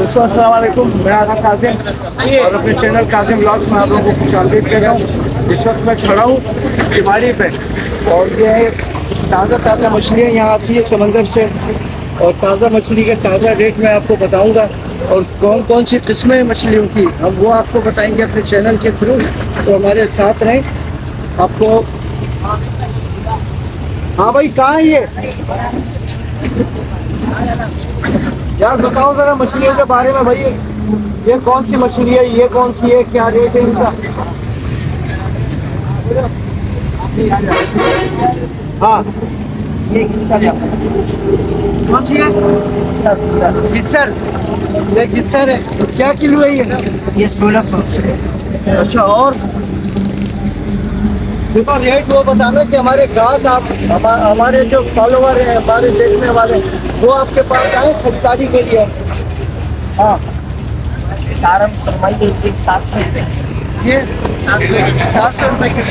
दोस्तों अस्सलाम वालेकुम, मैं आगा काजिम और अपने चैनल काजिम व्लॉग्स में आप लोगों को खुशामदीद कर रहा हूँ। इस वक्त मैं खड़ा हूँ तिमारी पे और ये ताज़ा मछलियाँ यहाँ आती है समंदर से और ताज़ा मछली का ताज़ा रेट मैं आपको बताऊँगा और कौन कौन सी किस्में मछलियों की हम वो आपको बताएंगे अपने चैनल के थ्रू। तो हमारे साथ रहें। आपको हाँ भाई कहाँ है ये यार बताओ ज़रा मछलियों के बारे में भाई। ये कौन सी मछली है, ये कौन सी है, क्या रेट है इनका? हाँ ये गिस्सर है। कौन सी है? गिस्सर। ये गिस्सर है, क्या किलो है ये 1600। अच्छा और देखो रेट वो बताना कि हमारे ग्राहक आप हमारे जो फॉलोवर हैं, हमारे देखने वाले वो आपके पास आए खरीदारी के लिए। हाँ सारम फरमाइए 700 रुपये। ये 700 रुपये किलो।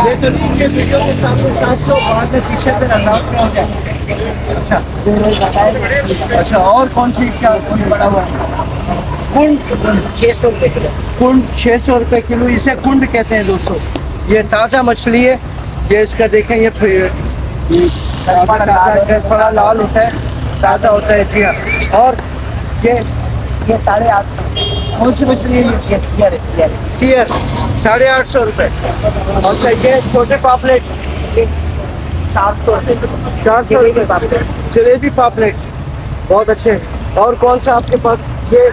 ये तो नहीं ये वीडियो के सामने 700 बाद में पीछे पे 1000 रुपये हो जाए। अच्छा और कौन सी क्या कौन बड़ा हुआ है? कुंड 600 रुपये किलो। कुंड 600 रुपये किलो, इसे कुंड कहते हैं दोस्तों। ये ताज़ा मछली है। ये इसका देखें ये थोड़ा लाल होता है, ताज़ा होता है जी हाँ। और ये 850। कौन सी मछली है? ये सियर है। सियर 850 रुपये। अच्छा ये छोटे पापलेट 400 रुपये किलो। 400 रुपये पापलेट। जलेबी पापलेट बहुत अच्छे। और कौन सा आपके पास? ये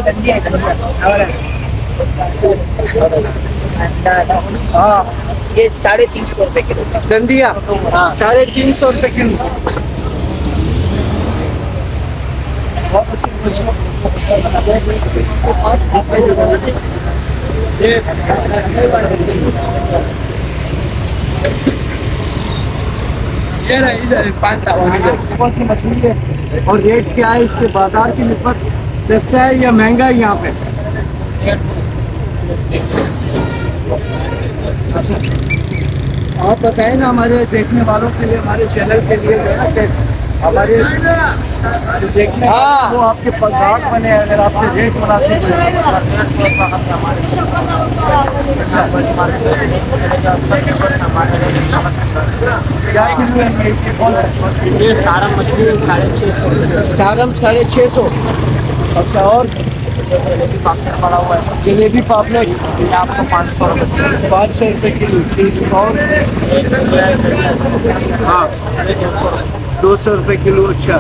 डंडी है। हाँ ये 350 रुपये किलो। डंडिया हाँ 350 रुपये किलो। कौन सी मछली है और रेट क्या है इसके? बाजार की निस्बत सस्ता है या महंगा है यहाँ पे? आप बताएं ना हमारे देखने वालों के लिए, हमारे चैनल के लिए जो है कि हमारे जो देखने वाले वो आपके ग्राहक बने। अगर आपके रेट मुनासिब क्या किलो है ये? कौन सा? ये सारम मछली 650। सारम 650। अच्छा और पापलेट पड़ा हुआ है। जलेबी पापलेट ये आपको 500 रुपये। 500 रुपये किलो। ठीक और हाँ 200 रुपये किलो। अच्छा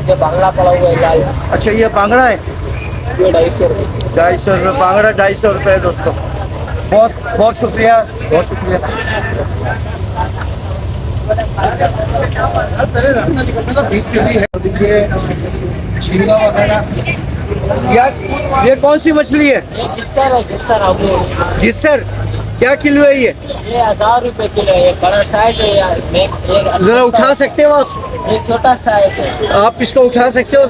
ये बांगड़ा पड़ा हुआ है लाल। अच्छा ये बांगड़ा है ये 250 रुपये। 250 रुपये बांगड़ा 250 रुपये है दोस्तों। बहुत बहुत शुक्रिया, बहुत शुक्रिया। ये झींगा वगैरह यार। ये कौन सी मछली है? ये गिस्सर है। गिस्सर क्या किलो है ये? 1000 रुपये किलो है। ये बड़ा साइज है यार। जरा उठा सकते हो आप? ये छोटा साइज है। आप इसको उठा सकते हो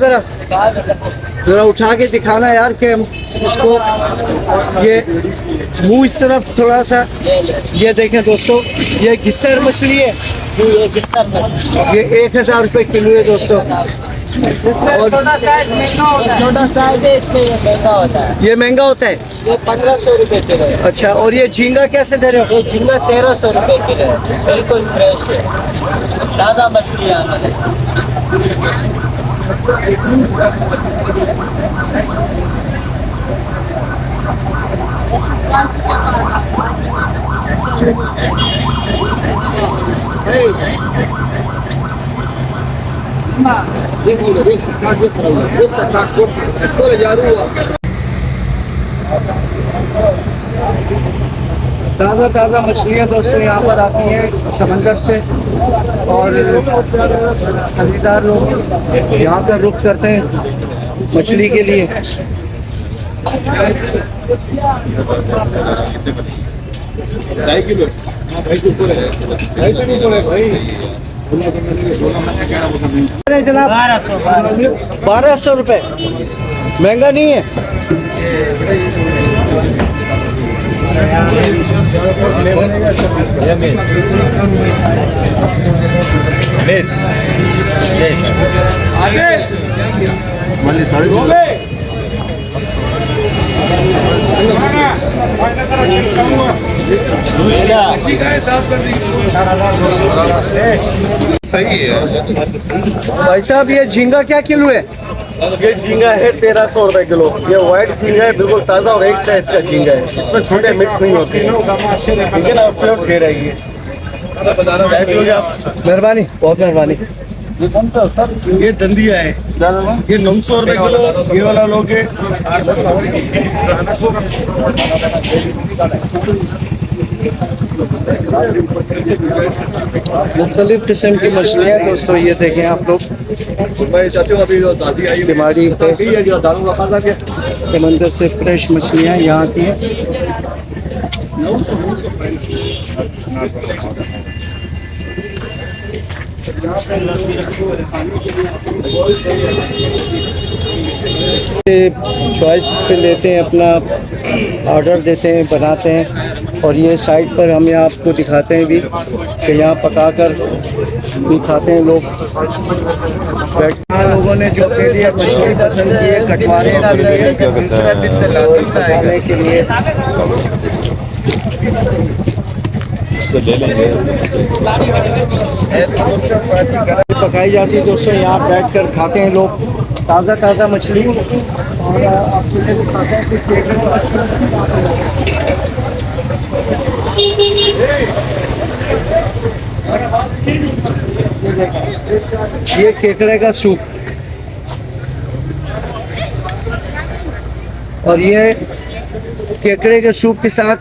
जरा उठा के दिखाना यार कि हम इसको ये मुंह इस तरफ थोड़ा सा। ये देखें दोस्तों ये गिस्सर मछली है। ये गिस्सर मछली। ये 1000 रुपये किलो है दोस्तों। और छोटा साइज है इसमें ये महंगा होता है। ये महंगा होता है। ये 1500 रुपये किलो है। अच्छा और ये झींगा कैसे दे रहे हो? ये झींगा 1300 रुपये किलो है। बिल्कुल फ्रेश है, ताज़ा मछली है हमारे। ताज़ा मछलियाँ दोस्तों यहाँ पर आती हैं समंदर से और खरीदार लोग यहाँ का रुख करते हैं मछली के लिए। जनाब 1200 रुपये महंगा नहीं है? మళ్ళీ సరుకు सही है। भाई साहब ये झींगा क्या किलो है? ये झींगा है 1300 रुपए किलो। ये व्हाइट झींगा है, बिल्कुल ताज़ा और एक साइज का झींगा है। इसमें छोटे मिक्स नहीं होते हैं, ठीक है ना। प्योर शेर है ये। चाय पियोगे आप? मेहरबानी, बहुत मेहरबानी। ये दंदिया है, ये 900 रुपए किलो। ये वाला लोगे 800। मुख्तलिफ किस्म की मछलियाँ दोस्तों, ये देखें आप लोग। मैं चाहती हूँ अभी जो ताज़ी आई बीमारी पे है, जो दारू का खाता है। समंदर से फ्रेश मछलियाँ यहाँ की हैं। चॉइस पे लेते हैं, अपना ऑर्डर देते हैं, बनाते हैं। और ये साइड पर हम यहाँ आपको दिखाते हैं भी कि यहाँ पकाकर भी खाते हैं लोग। लोगों ने जो के लिए मछली पसंद की है, कटवारे खाने के लिए पकाई जाती है दोस्तों। यहाँ बैठकर खाते हैं लोग ताज़ा ताज़ा मछली। और आपके लिए भी खाते हैं कि ये केकड़े का सूप, और ये केकड़े के सूप के साथ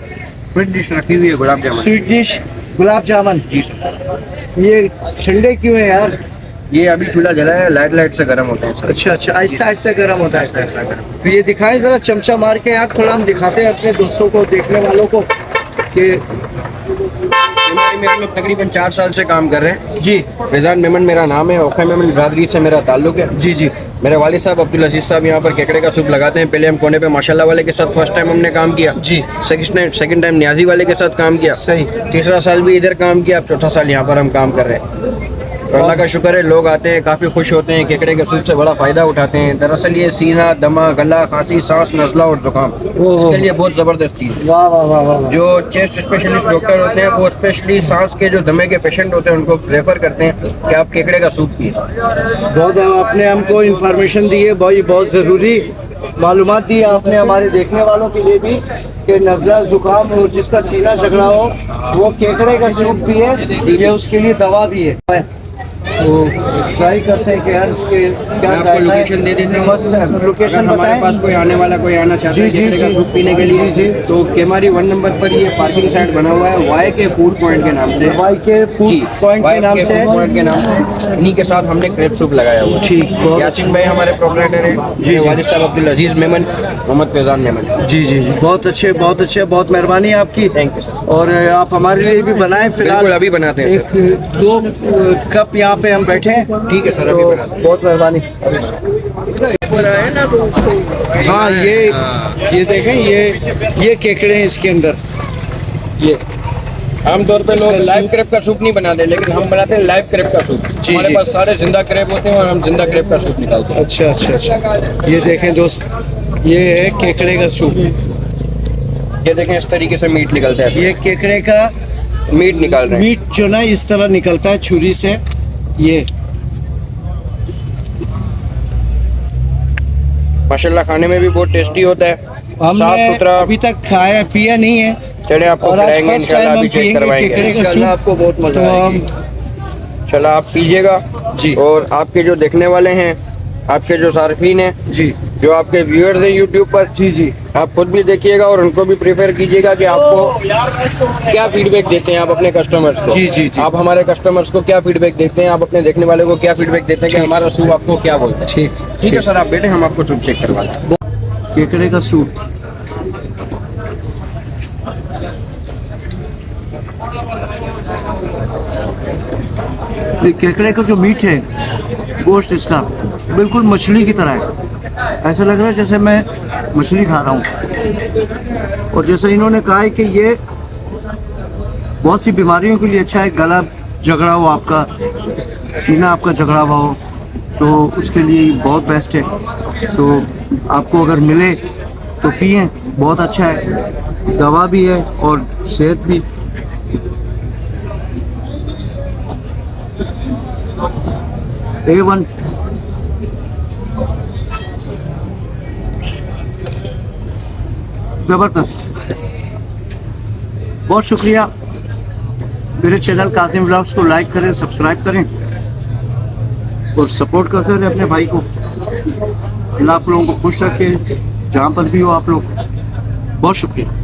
स्वीट डिश रखी हुई है, गुलाब जामुन। Sweet dish gulab jamun. जी सर। ये ठंडे क्यों है यार? ये अभी चूल्हा जला है, लाइट लाइट से गर्म होते हैं सर। अच्छा अच्छा, आहिस्ता आहिस्ता गर्म होता है। ऐसा ऐसा गर्म। तो ये दिखाएं जरा, चमचा मार के यार, थोड़ा हम दिखाते हैं अपने दोस्तों को, देखने वालों को कि बीमारी में हम लोग तकरीबन 4 साल से काम कर रहे हैं। जी फैजान मेमन मेरा नाम है, ओखा मेमन बिरादरी से मेरा ताल्लुक है। जी जी। मेरे वालिद साहब अब्दुल अजीज साहब यहाँ पर केकड़े का सूप लगाते हैं। पहले हम कोने पे माशाल्लाह वाले के साथ फर्स्ट टाइम हमने काम किया जी। सेकंड टाइम न्याजी वाले के साथ काम किया। सही। तीसरा साल भी इधर काम किया, अब चौथा साल यहाँ पर हम काम कर रहे हैं। तो अल्लाह का शुक्र है, लोग आते हैं, काफ़ी खुश होते हैं, केकड़े के सूप से बड़ा फ़ायदा उठाते हैं। दरअसल ये सीना, दमा, गला, खांसी, सांस, नज़ला और जुकाम, इसके लिए बहुत ज़बरदस्त चीज़ है। वाह वाह वाह वाह। जो चेस्ट स्पेशलिस्ट डॉक्टर होते हैं, वो स्पेशली सांस के जो दमे के पेशेंट होते हैं, उनको रेफर करते हैं कि आप केकड़े का सूप पिए। बहुत आपने हमको इन्फॉर्मेशन दी है भाई, बहुत ज़रूरी मालूमात दी है आपने हमारे देखने वालों के लिए भी, कि नज़ला जुकाम हो, जिसका सीना झगड़ा हो, वो केकड़े का सूप पिए, ये उसके लिए दवा भी है। तो ट्राई करते हैं कि यार इसके क्या मैं आपको लोकेशन दे देता हूँ। फर्स्ट लोकेशन अगर हमारे बताएं। पास कोई आने वाला कोई आना चाहता है जी, जी, केकड़े का जी। सूप पीने के लिए, जी, जी। तो केमारी 1 नंबर पर ये पार्किंग साइड बना हुआ है, वाई के फूड पॉइंट के नाम से। वाई के फूड जी, पॉइंट वाई के नाम से। फूड पॉइंट के नाम से इन्हीं के साथ हमने क्रेप सूप लगाया हुआ है। ठीक, बहुत यासीन भाई हमारे प्रोपराइटर हैं। जी, जी। वालिद साहब अब्दुल अजीज मेमन, मोहम्मद फैजान मेमन। जी जी जी, बहुत अच्छे बहुत अच्छे, बहुत मेहरबानी आपकी। Thank you sir. और आप हमारे लिए भी बनाएं फिलहाल। बिल्कुल, अभी बनाते हैं एक 2 कप यहाँ पे हम बैठे हैं। ठीक है सर, अभी तो बनाते हैं। बहुत मेहरबानी। हाँ ये देखें, ये केकड़े हैं इसके अंदर। ये आमतौर पे लोग इसका लाइव सूप- क्रेप का सूप नहीं बनाते, लेकिन हम बनाते हैं लाइव क्रेप का सूप। जी, हमारे जी। पास सारे जिंदा क्रेप होते हैं और हम जिंदा क्रेप का सूप निकालते हैं। अच्छा अच्छा अच्छा, ये देखें दोस्त, ये है केकड़े का सूप। ये देखें, इस तरीके से मीट निकलता है। ये केकड़े का मीट निकाल रहे हैं। मीट जो ना इस तरह निकलता है छुरी से। ये माशाल्लाह खाने में भी बहुत टेस्टी होता है, साफ हमने सुथरा। अभी तक खाया पिया नहीं है, चले आपको और आज खिलाएंगे फर्स्ट टाइम इंशाल्लाह, हम अभी चेक पिएंगे करवाएंगे केकड़े का इंशाल्लाह, सूप। आपको बहुत मजा तो आएगी। चला आप पीजिएगा जी। और आपके जो देखने वाले हैं, आपके जो सार्फिन हैं, जी जो आपके व्यूअर्स हैं यूट्यूब पर, जी जी, आप खुद भी देखिएगा और उनको भी प्रेफर कीजिएगा कि आपको क्या फीडबैक देते हैं आप अपने कस्टमर्स को। जी, जी, जी। आप हमारे कस्टमर्स को क्या फीडबैक देते हैं, आप अपने देखने वाले को क्या फीडबैक देते हैं कि ठीक। हमारा सूप आपको क्या बोलता है। ठीक ठीक है सर, आप बैठे, हम आपको सूप चेक करवा दें। केकड़े का सूप। ये केकड़े का जो मीट है, गोश्त इसका बिल्कुल मछली की तरह है। ऐसा लग रहा है जैसे मैं मछली खा रहा हूँ। और जैसे इन्होंने कहा है कि ये बहुत सी बीमारियों के लिए अच्छा है। गला झगड़ा हो आपका, सीना आपका झगड़ा हुआ हो, तो उसके लिए बहुत बेस्ट है। तो आपको अगर मिले तो पिएं, बहुत अच्छा है, दवा भी है और सेहत भी। A1 ज़बरदस्त। बहुत शुक्रिया। मेरे चैनल काजिम व्लॉग्स को लाइक करें, सब्सक्राइब करें और सपोर्ट करते रहे अपने भाई को। अल्लाह आप लोगों को खुश रखे जहाँ पर भी हो आप लोग। बहुत शुक्रिया।